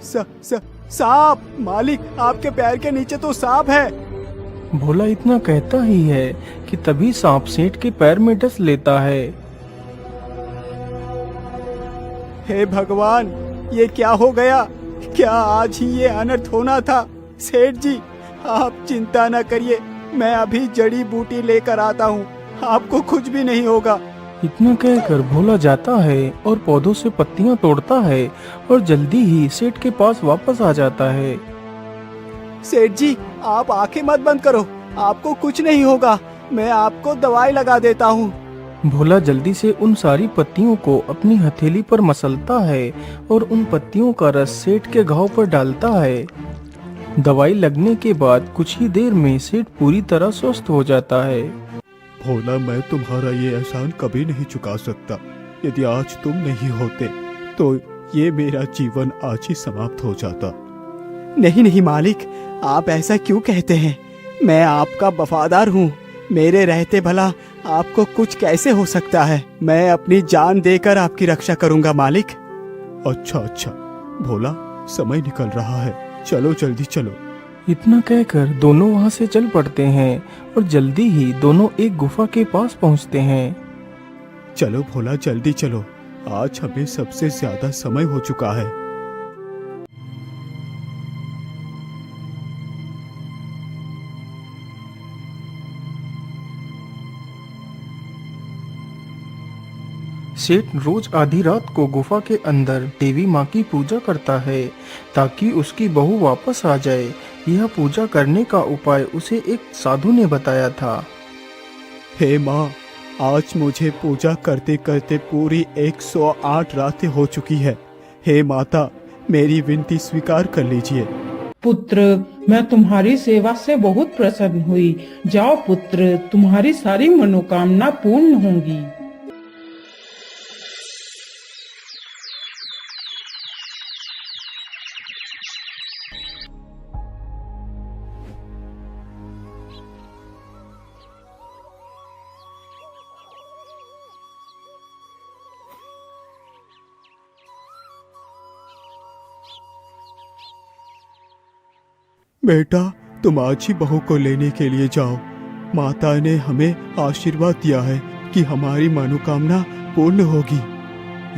स, स, सांप! मालिक, आपके पैर के नीचे तो सांप है। भोला इतना कहता ही है कि तभी सांप सेठ के पैर में डस लेता है। हे भगवान, ये क्या हो गया? क्या आज ही ये अनर्थ होना था? सेठ जी, आप चिंता न करिए, मैं अभी जड़ी बूटी लेकर आता हूँ, आपको कुछ भी नहीं होगा। इतना कहकर भोला जाता है और पौधों से पत्तियां तोड़ता है और जल्दी ही सेठ के पास वापस आ जाता है। सेठ जी, आप आंखें मत बंद करो, आपको कुछ नहीं होगा, मैं आपको दवाई लगा देता हूँ। भोला जल्दी से उन सारी पत्तियों को अपनी हथेली पर मसलता है और उन पत्तियों का रस सेठ के घाव पर डालता है। दवाई लगने के बाद कुछ ही देर में सेठ पूरी तरह स्वस्थ हो जाता है। भोला, मैं तुम्हारा ये एहसान कभी नहीं चुका सकता। यदि आज तुम नहीं होते तो ये मेरा जीवन आज ही समाप्त हो जाता। नहीं नहीं मालिक, आप ऐसा क्यों कहते हैं? मैं आपका वफादार हूँ, मेरे रहते भला आपको कुछ कैसे हो सकता है? मैं अपनी जान देकर आपकी रक्षा करूंगा मालिक। अच्छा अच्छा भोला, समय निकल रहा है, चलो जल्दी चलो। इतना कहकर दोनों वहां से चल पड़ते हैं और जल्दी ही दोनों एक गुफा के पास पहुंचते हैं। चलो भोला, जल्दी चलो, आज हमें सबसे ज्यादा समय हो चुका है। सेठ रोज आधी रात को गुफा के अंदर देवी माँ की पूजा करता है ताकि उसकी बहू वापस आ जाए। यह पूजा करने का उपाय उसे एक साधु ने बताया था। हे माँ, आज मुझे पूजा करते करते पूरी 108 रातें हो चुकी है। हे माता, मेरी विनती स्वीकार कर लीजिए। पुत्र, मैं तुम्हारी सेवा से बहुत प्रसन्न हुई। जाओ पुत्र, तुम्हारी सारी मनोकामना पूर्ण होंगी। बेटा, तुम आज ही बहू को लेने के लिए जाओ। माता ने हमें आशीर्वाद दिया है कि हमारी मनोकामना पूर्ण होगी।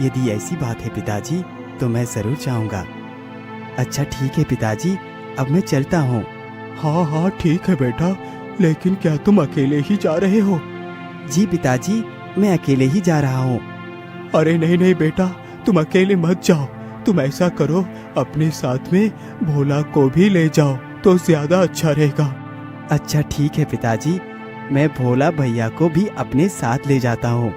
यदि ऐसी बात है पिताजी, तो मैं जरूर जाऊंगा। अच्छा ठीक है पिताजी, अब मैं चलता हूँ। हाँ हाँ ठीक है बेटा, लेकिन क्या तुम अकेले ही जा रहे हो? जी पिताजी, मैं अकेले ही जा रहा हूँ। अरे नहीं नहीं बेटा, तुम अकेले मत जाओ। तुम ऐसा करो, अपने साथ में भोला को भी ले जाओ तो ज्यादा अच्छा रहेगा। अच्छा ठीक है पिताजी, मैं भोला भैया को भी अपने साथ ले जाता हूँ।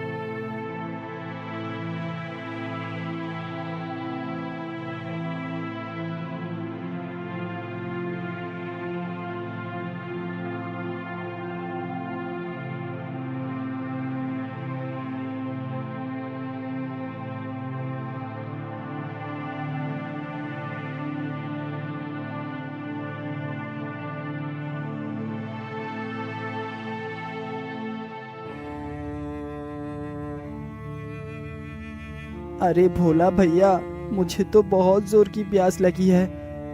अरे भोला भैया, मुझे तो बहुत जोर की प्यास लगी है।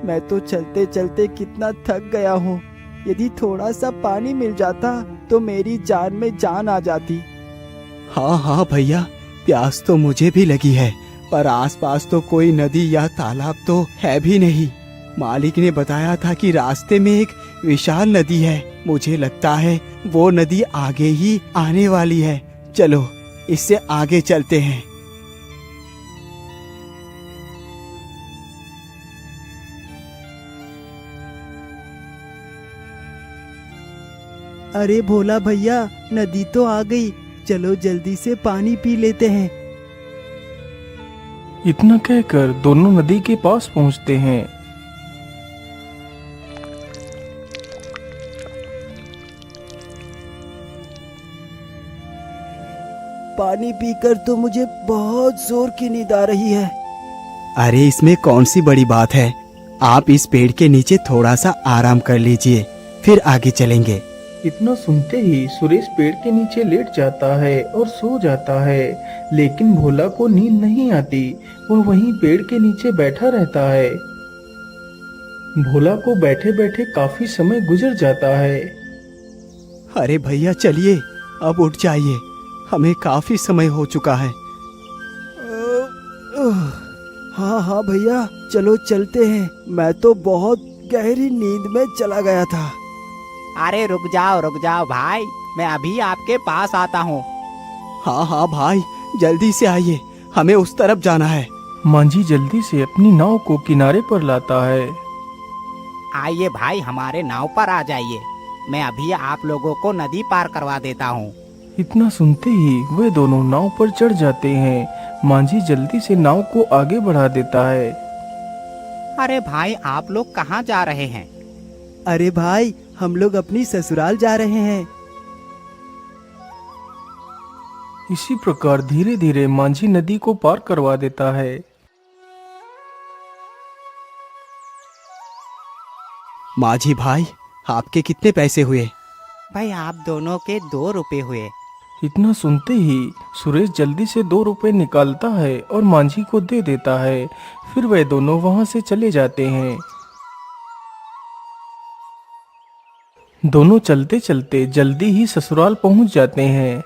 मैं तो चलते चलते कितना थक गया हूँ। यदि थोड़ा सा पानी मिल जाता तो मेरी जान में जान आ जाती। हाँ हाँ भैया, प्यास तो मुझे भी लगी है, पर आसपास तो कोई नदी या तालाब तो है भी नहीं। मालिक ने बताया था कि रास्ते में एक विशाल नदी है। मुझे लगता है वो नदी आगे ही आने वाली है। चलो, इससे आगे चलते हैं। अरे भोला भैया, नदी तो आ गई, चलो जल्दी से पानी पी लेते हैं। इतना कहकर दोनों नदी के पास पहुंचते हैं। पानी पीकर तो मुझे बहुत जोर की नींद आ रही है। अरे इसमें कौन सी बड़ी बात है, आप इस पेड़ के नीचे थोड़ा सा आराम कर लीजिए, फिर आगे चलेंगे। इतना सुनते ही सुरेश पेड़ के नीचे लेट जाता है और सो जाता है, लेकिन भोला को नींद नहीं आती। वह वहीं पेड़ के नीचे बैठा रहता है। भोला को बैठे बैठे काफी समय गुजर जाता है। अरे भैया चलिए, अब उठ जाइए, हमें काफी समय हो चुका है। हाँ हाँ भैया, चलो चलते हैं। मैं तो बहुत गहरी नींद में चला गया था। अरे रुक जाओ भाई, मैं अभी आपके पास आता हूँ। हाँ हाँ भाई, जल्दी से आइए, हमें उस तरफ जाना है। मांझी जल्दी से अपनी नाव को किनारे पर लाता है। आइए भाई, हमारे नाव पर आ जाइए, मैं अभी आप लोगों को नदी पार करवा देता हूँ। इतना सुनते ही वे दोनों नाव पर चढ़ जाते हैं। मांझी जल्दी से नाव को आगे बढ़ा देता है। अरे भाई, आप लोग कहाँ जा रहे हैं? अरे भाई, हम लोग अपनी ससुराल जा रहे हैं। इसी प्रकार धीरे धीरे मांझी नदी को पार करवा देता है। माझी भाई, आपके कितने पैसे हुए? भाई, आप दोनों के 2 रुपए हुए। इतना सुनते ही सुरेश जल्दी से 2 रुपए निकालता है और मांझी को दे देता है। फिर वे दोनों वहां से चले जाते हैं। दोनों चलते चलते जल्दी ही ससुराल पहुंच जाते हैं।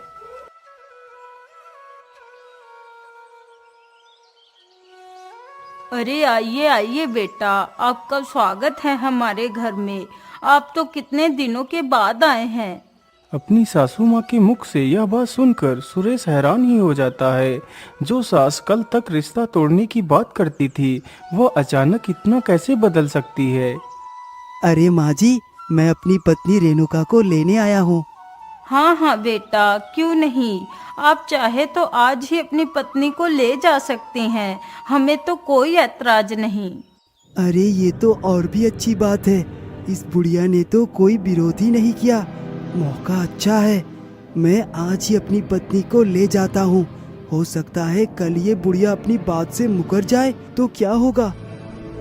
अरे आइए आइए बेटा, आपका स्वागत है हमारे घर में। आप तो कितने दिनों के बाद आए हैं। अपनी सासू माँ के मुख से यह बात सुनकर सुरेश हैरान ही हो जाता है। जो सास कल तक रिश्ता तोड़ने की बात करती थी, वह अचानक इतना कैसे बदल सकती है। अरे माँ जी, मैं अपनी पत्नी रेणुका को लेने आया हूँ। हाँ हाँ बेटा, क्यों नहीं। आप चाहे तो आज ही अपनी पत्नी को ले जा सकती हैं, हमें तो कोई ऐतराज नहीं। अरे ये तो और भी अच्छी बात है, इस बुढ़िया ने तो कोई विरोध ही नहीं किया। मौका अच्छा है, मैं आज ही अपनी पत्नी को ले जाता हूँ। हो सकता है कल ये बुढ़िया अपनी बात से मुकर जाए तो क्या होगा।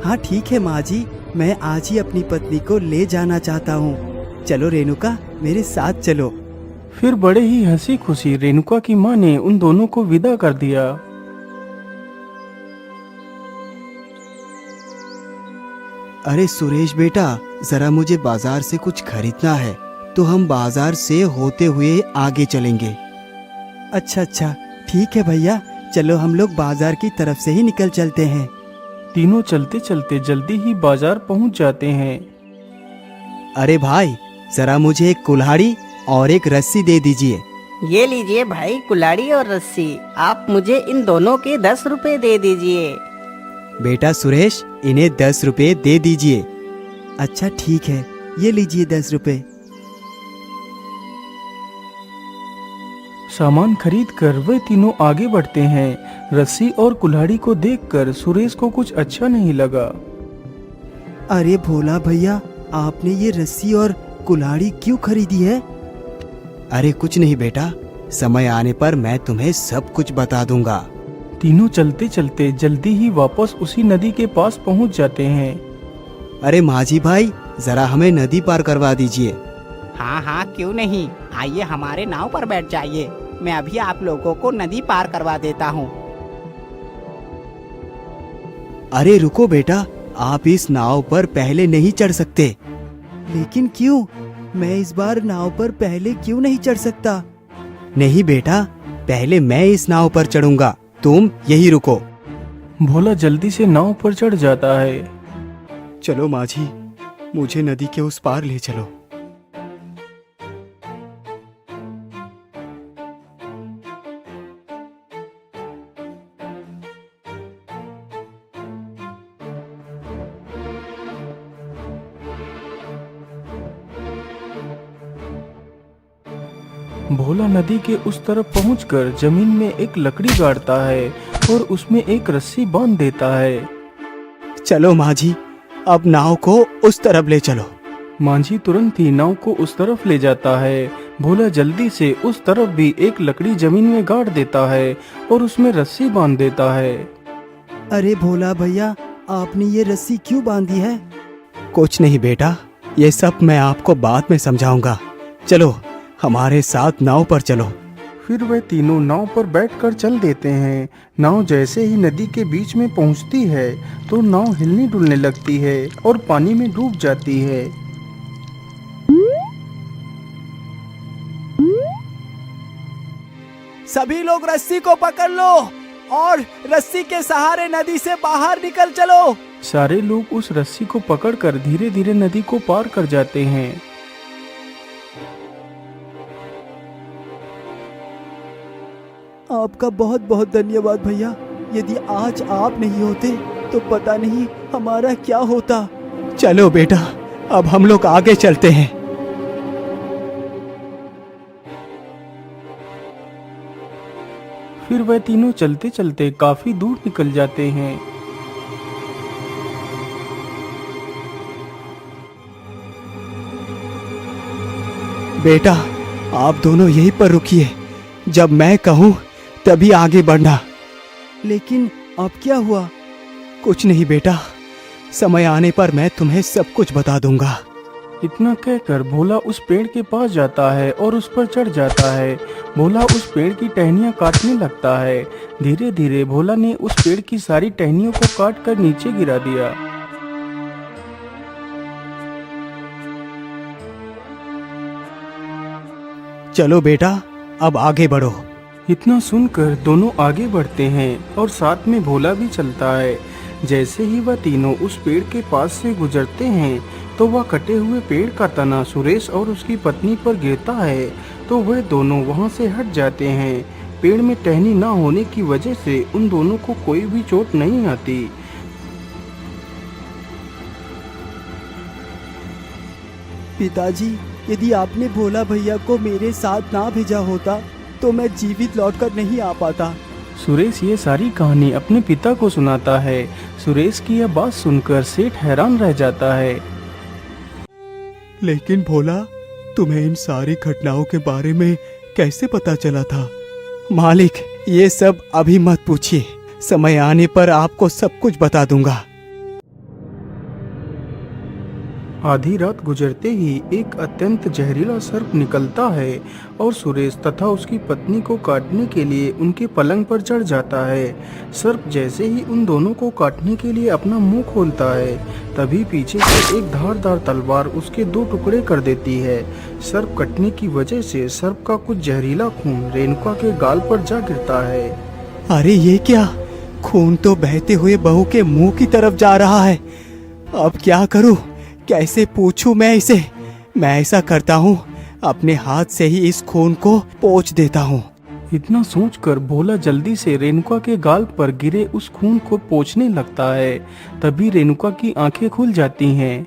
हाँ ठीक है माँ जी, मैं आज ही अपनी पत्नी को ले जाना चाहता हूँ। चलो रेणुका, मेरे साथ चलो। फिर बड़े ही हंसी खुशी रेणुका की माँ ने उन दोनों को विदा कर दिया। अरे सुरेश बेटा, जरा मुझे बाजार से कुछ खरीदना है, तो हम बाजार से होते हुए आगे चलेंगे। अच्छा, ठीक है भैया, चलो हम लोग बाजार की तरफ से ही निकल चलते हैं। तीनों चलते चलते जल्दी ही बाजार पहुंच जाते हैं। अरे भाई, जरा मुझे एक कुल्हाड़ी और एक रस्सी दे दीजिए। ये लीजिए भाई, कुल्हाड़ी और रस्सी। आप मुझे इन दोनों के 10 रुपए दे दीजिए। बेटा सुरेश, इन्हें 10 रुपए दे दीजिए। अच्छा ठीक है, ये लीजिए 10 रुपए। सामान खरीद कर वे तीनों आगे बढ़ते हैं। रस्सी और कुल्हाड़ी को देखकर सुरेश को कुछ अच्छा नहीं लगा। अरे भोला भैया, आपने ये रस्सी और कुल्हाड़ी क्यों खरीदी है? अरे कुछ नहीं बेटा, समय आने पर मैं तुम्हें सब कुछ बता दूंगा। तीनों चलते चलते जल्दी ही वापस उसी नदी के पास पहुंच जाते हैं। अरे माझी भाई, जरा हमें नदी पार करवा दीजिए। हाँ, क्यों नहीं। आइए हमारे नाव पर बैठ जाइए, मैं अभी आप लोगों को नदी पार करवा देता हूँ। अरे रुको बेटा, आप इस नाव पर पहले नहीं चढ़ सकते। लेकिन क्यों? मैं इस बार नाव पर पहले क्यों नहीं चढ़ सकता? नहीं बेटा, पहले मैं इस नाव पर चढ़ूंगा, तुम यही रुको। भोला जल्दी से नाव पर चढ़ जाता है। चलो माझी, मुझे नदी के उस पार ले चलो। भोला नदी के उस तरफ पहुंचकर जमीन में एक लकड़ी गाड़ता है और उसमें एक रस्सी बांध देता है। चलो माझी, अब नाव को उस तरफ ले चलो। मांझी तुरंत ही नाव को उस तरफ ले जाता है। भोला जल्दी से उस तरफ भी एक लकड़ी जमीन में गाड़ देता है और उसमें रस्सी बांध देता है। अरे भोला भैया, आपने ये रस्सी क्यों बांधी है? कुछ नहीं बेटा, ये सब मैं आपको बाद में समझाऊंगा। चलो हमारे साथ नाव पर चलो। फिर वह तीनों नाव पर बैठकर चल देते हैं। नाव जैसे ही नदी के बीच में पहुंचती है तो नाव हिलने डुलने लगती है और पानी में डूब जाती है। सभी लोग रस्सी को पकड़ लो और रस्सी के सहारे नदी से बाहर निकल चलो। सारे लोग उस रस्सी को पकड़कर धीरे धीरे नदी को पार कर जाते हैं। आपका बहुत बहुत धन्यवाद भैया। यदि आज आप नहीं होते तो पता नहीं हमारा क्या होता। चलो बेटा, अब हम लोग आगे चलते हैं। फिर वह तीनों चलते चलते काफी दूर निकल जाते हैं। बेटा, आप दोनों यहीं पर रुकिए, जब मैं कहूँ तभी आगे बढ़ना। लेकिन अब क्या हुआ? कुछ नहीं बेटा, समय आने पर मैं तुम्हें सब कुछ बता दूंगा। इतना कहकर भोला उस पेड़ के पास जाता है और उस पर चढ़ जाता है। भोला उस पेड़ की टहनियाँ काटने लगता है। धीरे धीरे भोला ने उस पेड़ की सारी टहनियों को काट कर नीचे गिरा दिया। चलो बेटा, अब आगे बढ़ो। इतना सुनकर दोनों आगे बढ़ते हैं और साथ में भोला भी चलता है। जैसे ही वह तीनों उस पेड़ के पास से गुजरते हैं तो वह कटे हुए पेड़ का तना सुरेश और उसकी पत्नी पर गिरता है, तो वह दोनों वहां से हट जाते हैं। पेड़ में टहनी ना होने की वजह से उन दोनों को कोई भी चोट नहीं आती। पिताजी, यदि आपने भोला भैया को मेरे साथ ना भेजा होता तो मैं जीवित लौटकर नहीं आ पाता। सुरेश ये सारी कहानी अपने पिता को सुनाता है। सुरेश की यह बात सुनकर सेठ हैरान रह जाता है। लेकिन भोला, तुम्हें इन सारी घटनाओं के बारे में कैसे पता चला था? मालिक, ये सब अभी मत पूछिए, समय आने पर आपको सब कुछ बता दूंगा। आधी रात गुजरते ही एक अत्यंत जहरीला सर्प निकलता है और सुरेश तथा उसकी पत्नी को काटने के लिए उनके पलंग पर चढ़ जाता है। सर्प जैसे ही उन दोनों को काटने के लिए अपना मुंह खोलता है, तभी पीछे से एक धारदार तलवार उसके 2 टुकड़े कर देती है। सर्प कटने की वजह से सर्प का कुछ जहरीला खून रेणुका के गाल पर जा गिरता है। अरे ये क्या? खून तो बहते हुए बहू के मुंह की तरफ जा रहा है। अब क्या करूं? कैसे पूछूं मैं इसे? मैं ऐसा करता हूँ, अपने हाथ से ही इस खून को पोंछ देता हूँ। इतना सोचकर भोला जल्दी से रेणुका के गाल पर गिरे उस खून को पोंछने लगता है। तभी रेणुका की आंखें खुल जाती हैं।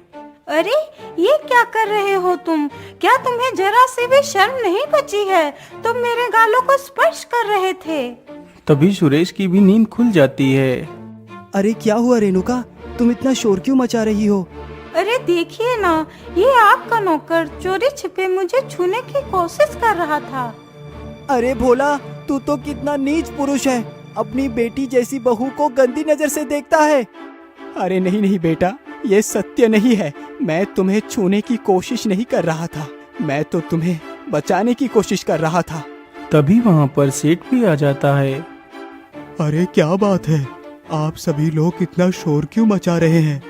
अरे ये क्या कर रहे हो तुम? क्या तुम्हें जरा से भी शर्म नहीं बची है? तुम मेरे गालों को स्पर्श कर रहे थे। तभी सुरेश की भी नींद खुल जाती है। अरे क्या हुआ रेणुका, तुम इतना शोर क्यों मचा रही हो? अरे देखिए ना, ये आपका नौकर चोरी छिपे मुझे छूने की कोशिश कर रहा था। अरे भोला, तू तो कितना नीच पुरुष है, अपनी बेटी जैसी बहू को गंदी नजर से देखता है। अरे नहीं नहीं बेटा, ये सत्य नहीं है। मैं तुम्हें छूने की कोशिश नहीं कर रहा था, मैं तो तुम्हें बचाने की कोशिश कर रहा था। तभी वहाँ पर सेठ भी आ जाता है। अरे क्या बात है, आप सभी लोग इतना शोर क्यों मचा रहे हैं?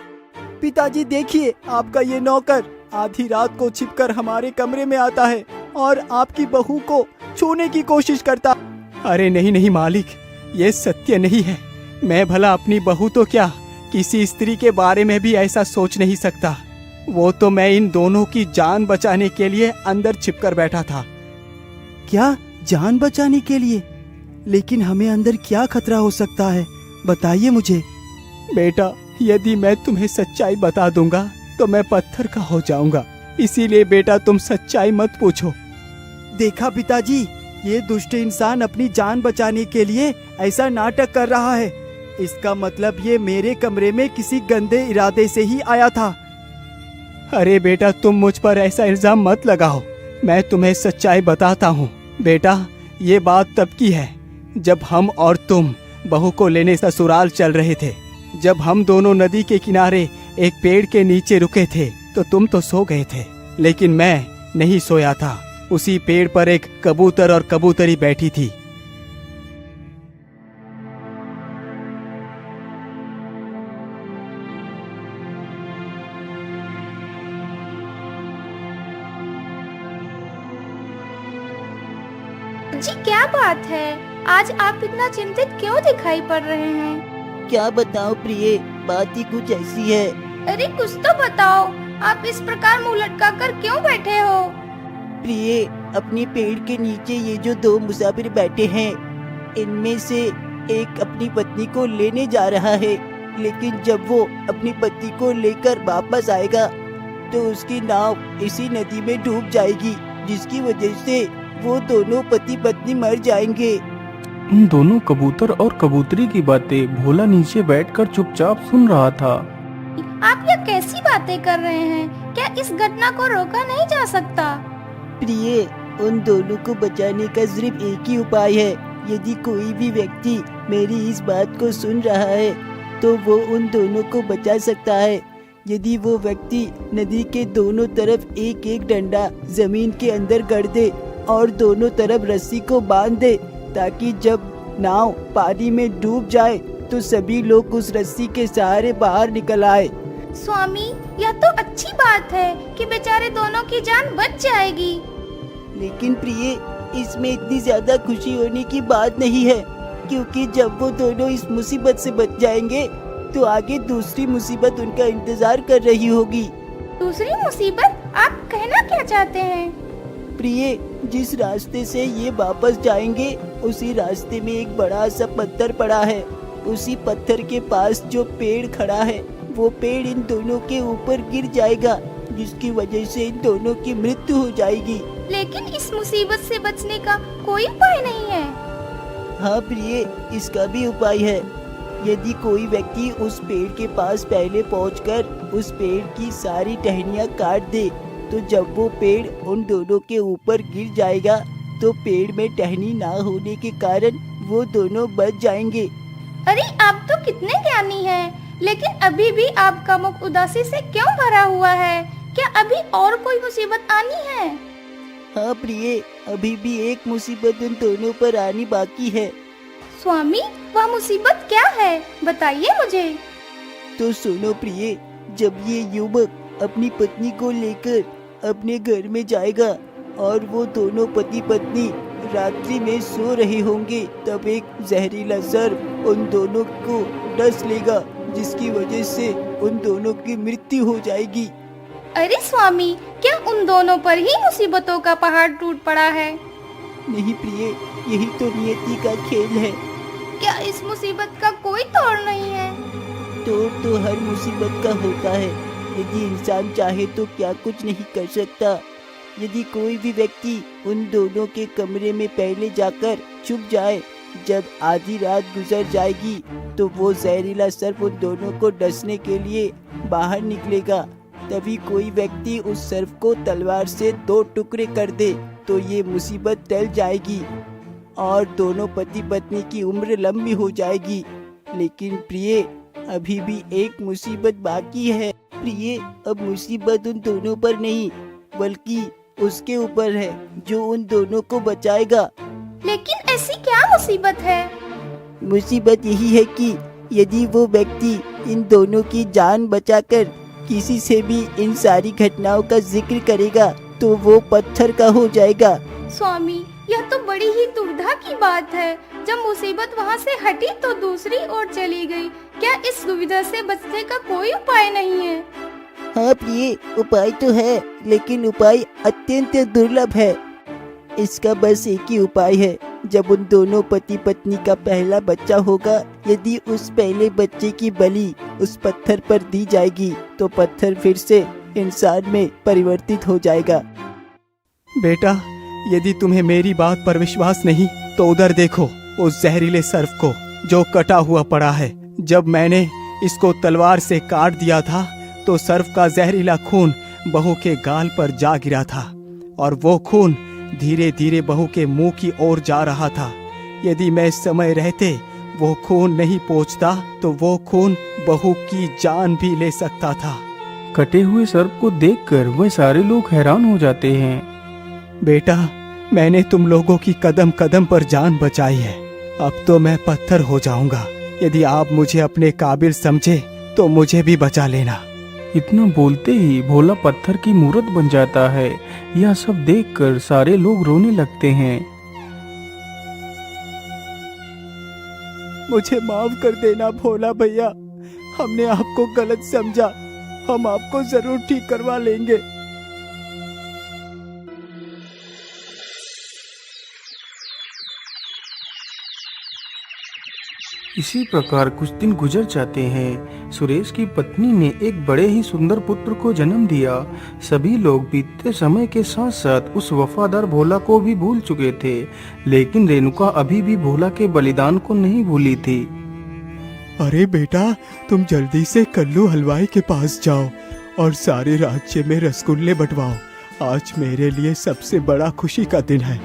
पिताजी देखिए, आपका ये नौकर आधी रात को छिपकर हमारे कमरे में आता है और आपकी बहू को छूने की कोशिश करता। अरे नहीं नहीं मालिक, ये सत्य नहीं है। मैं भला अपनी बहू तो क्या, किसी स्त्री के बारे में भी ऐसा सोच नहीं सकता। वो तो मैं इन दोनों की जान बचाने के लिए अंदर छिपकर बैठा था। क्या जान बचाने के लिए? लेकिन हमें अंदर क्या खतरा हो सकता है, बताइए मुझे। बेटा, यदि मैं तुम्हें सच्चाई बता दूंगा तो मैं पत्थर का हो जाऊंगा, इसीलिए बेटा तुम सच्चाई मत पूछो। देखा पिताजी, ये दुष्ट इंसान अपनी जान बचाने के लिए ऐसा नाटक कर रहा है। इसका मतलब ये मेरे कमरे में किसी गंदे इरादे से ही आया था। अरे बेटा, तुम मुझ पर ऐसा इल्जाम मत लगाओ, मैं तुम्हें सच्चाई बताता हूँ। बेटा, ये बात तब की है जब हम और तुम बहू को लेने ससुराल चल रहे थे। जब हम दोनों नदी के किनारे एक पेड़ के नीचे रुके थे तो तुम तो सो गए थे, लेकिन मैं नहीं सोया था। उसी पेड़ पर एक कबूतर और कबूतरी बैठी थी। जी क्या बात है, आज आप इतना चिंतित क्यों दिखाई पड़ रहे हैं? क्या बताओ प्रिय, बात ही कुछ ऐसी है। अरे कुछ तो बताओ, आप इस प्रकार मुंह लटका कर क्यों बैठे हो? प्रिय, अपने पेड़ के नीचे ये जो दो मुसाफिर बैठे हैं, इनमें से एक अपनी पत्नी को लेने जा रहा है, लेकिन जब वो अपनी पत्नी को लेकर वापस आएगा तो उसकी नाव इसी नदी में डूब जाएगी, जिसकी वजह से वो दोनों पति पत्नी मर जाएंगे। उन दोनों कबूतर और कबूतरी की बातें भोला नीचे बैठकर चुपचाप सुन रहा था। आप ये कैसी बातें कर रहे हैं? क्या इस घटना को रोका नहीं जा सकता? प्रिय, उन दोनों को बचाने का सिर्फ एक ही उपाय है। यदि कोई भी व्यक्ति मेरी इस बात को सुन रहा है तो वो उन दोनों को बचा सकता है। यदि वो व्यक्ति नदी के दोनों तरफ एक एक डंडा जमीन के अंदर गाड़ दे और दोनों तरफ रस्सी को बांध दे, ताकि जब नाव पानी में डूब जाए तो सभी लोग उस रस्सी के सहारे बाहर निकल आए। स्वामी, यह तो अच्छी बात है कि बेचारे दोनों की जान बच जाएगी। लेकिन प्रिय, इसमें इतनी ज्यादा खुशी होने की बात नहीं है, क्योंकि जब वो दोनों इस मुसीबत से बच जाएंगे तो आगे दूसरी मुसीबत उनका इंतजार कर रही होगी। दूसरी मुसीबत? आप कहना क्या चाहते हैं? प्रिय, जिस रास्ते से ये वापस जाएंगे उसी रास्ते में एक बड़ा सा पत्थर पड़ा है। उसी पत्थर के पास जो पेड़ खड़ा है, वो पेड़ इन दोनों के ऊपर गिर जाएगा, जिसकी वजह से इन दोनों की मृत्यु हो जाएगी। लेकिन इस मुसीबत से बचने का कोई उपाय नहीं है। हाँ प्रिय, इसका भी उपाय है। यदि कोई व्यक्ति उस पेड़ के पास पहले पहुंचकर उस पेड़ की सारी टहनियाँ काट दे, तो जब वो पेड़ उन दोनों के ऊपर गिर जाएगा तो पेड़ में टहनी ना होने के कारण वो दोनों बच जाएंगे। अरे आप तो कितने ज्ञानी हैं, लेकिन अभी भी आपका मुख उदासी से क्यों भरा हुआ है? क्या अभी और कोई मुसीबत आनी है? हाँ प्रिय, अभी भी एक मुसीबत उन दोनों पर आनी बाकी है। स्वामी, वह मुसीबत क्या है? बताइए मुझे। तो सुनो प्रिय, जब ये युवक अपनी पत्नी को लेकर अपने घर में जाएगा और वो दोनों पति पत्नी रात्रि में सो रहे होंगे, तब एक जहरीला सर्प उन दोनों को डस लेगा, जिसकी वजह से उन दोनों की मृत्यु हो जाएगी। अरे स्वामी, क्या उन दोनों पर ही मुसीबतों का पहाड़ टूट पड़ा है? नहीं प्रिय, यही तो नियति का खेल है। क्या इस मुसीबत का कोई तोड़ नहीं है? तोड़ तो हर मुसीबत का होता है। यदि इंसान चाहे तो क्या कुछ नहीं कर सकता। यदि कोई भी व्यक्ति उन दोनों के कमरे में पहले जाकर छुप जाए, जब आधी रात गुजर जाएगी तो वो जहरीला सर्प उन दोनों को डसने के लिए बाहर निकलेगा। तभी कोई व्यक्ति उस सर्प को तलवार से 2 टुकड़े कर दे तो ये मुसीबत टल जाएगी और दोनों पति पत्नी की उम्र लंबी हो जाएगी। लेकिन प्रिय, अभी भी एक मुसीबत बाकी है। प्रिय, अब मुसीबत उन दोनों पर नहीं बल्कि उसके ऊपर है जो उन दोनों को बचाएगा। लेकिन ऐसी क्या मुसीबत है? मुसीबत यही है कि यदि वो व्यक्ति इन दोनों की जान बचाकर किसी से भी इन सारी घटनाओं का जिक्र करेगा तो वो पत्थर का हो जाएगा। स्वामी, यह तो बड़ी ही दुविधा की बात है। जब मुसीबत वहाँ से हटी तो दूसरी ओर चली गई। क्या इस दुविधा से बचने का कोई उपाय नहीं है? हाँ प्रिय, उपाय तो है, लेकिन उपाय अत्यंत दुर्लभ है। इसका बस एक ही उपाय है। जब उन दोनों पति पत्नी का पहला बच्चा होगा, यदि उस पहले बच्चे की बलि उस पत्थर पर दी जाएगी तो पत्थर फिर से इंसान में परिवर्तित हो जाएगा। बेटा, यदि तुम्हें मेरी बात पर विश्वास नहीं तो उधर देखो उस जहरीले सर्प को जो कटा हुआ पड़ा है। जब मैंने इसको तलवार से काट दिया था तो सर्प का जहरीला खून बहू के गाल पर जा गिरा था और वो खून धीरे धीरे बहू के मुंह की ओर जा रहा था। यदि मैं समय रहते वो खून नहीं पहुंचता तो वो खून बहू की जान भी ले सकता था। कटे हुए सर्प को देखकर वह सारे लोग हैरान हो जाते हैं। बेटा, मैंने तुम लोगों की कदम कदम पर जान बचाई है। अब तो मैं पत्थर हो जाऊंगा। यदि आप मुझे अपने काबिल समझे तो मुझे भी बचा लेना। इतना बोलते ही भोला पत्थर की मूर्त बन जाता है। यह सब देखकर सारे लोग रोने लगते हैं। मुझे माफ कर देना भोला भैया, हमने आपको गलत समझा। हम आपको जरूर ठीक करवा लेंगे। इसी प्रकार कुछ दिन गुजर जाते हैं। सुरेश की पत्नी ने एक बड़े ही सुंदर पुत्र को जन्म दिया। सभी लोग बीतते समय के साथ साथ उस वफादार भोला को भी भूल चुके थे, लेकिन रेणुका अभी भी भोला के बलिदान को नहीं भूली थी। अरे बेटा, तुम जल्दी से कल्लू हलवाई के पास जाओ और सारे राज्य में रसगुल्ले बंटवाओ। आज मेरे लिए सबसे बड़ा खुशी का दिन है।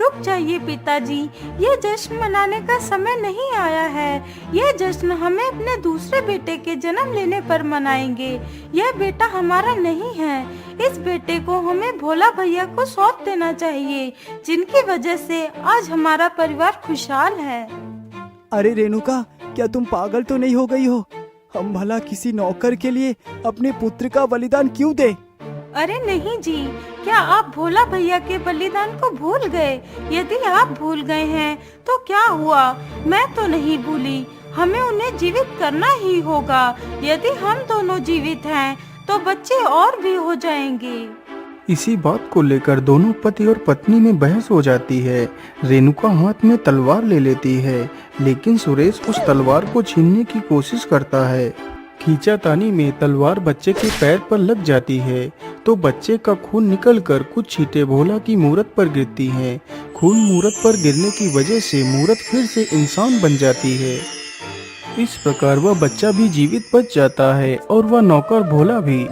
रुक जाइए पिताजी, ये जश्न मनाने का समय नहीं आया है। यह जश्न हमें अपने दूसरे बेटे के जन्म लेने पर मनाएंगे। यह बेटा हमारा नहीं है। इस बेटे को हमें भोला भैया को सौंप देना चाहिए, जिनकी वजह से आज हमारा परिवार खुशहाल है। अरे रेणुका, क्या तुम पागल तो नहीं हो गई हो? हम भला किसी नौकर के लिए अपने पुत्र का बलिदान क्यों दे? अरे नहीं जी, क्या आप भोला भैया के बलिदान को भूल गए? यदि आप भूल गए हैं तो क्या हुआ, मैं तो नहीं भूली। हमें उन्हें जीवित करना ही होगा। यदि हम दोनों जीवित हैं तो बच्चे और भी हो जाएंगे। इसी बात को लेकर दोनों पति और पत्नी में बहस हो जाती है। रेणुका हाथ में तलवार ले लेती है, लेकिन सुरेश उस तलवार को छीनने की कोशिश करता है। खींचातानी में तलवार बच्चे के पैर पर लग जाती है तो बच्चे का खून निकलकर कुछ छींटे भोला की मूरत पर गिरती हैं। खून मूरत पर गिरने की वजह से मूरत फिर से इंसान बन जाती है। इस प्रकार वह बच्चा भी जीवित बच जाता है और वह नौकर भोला भी।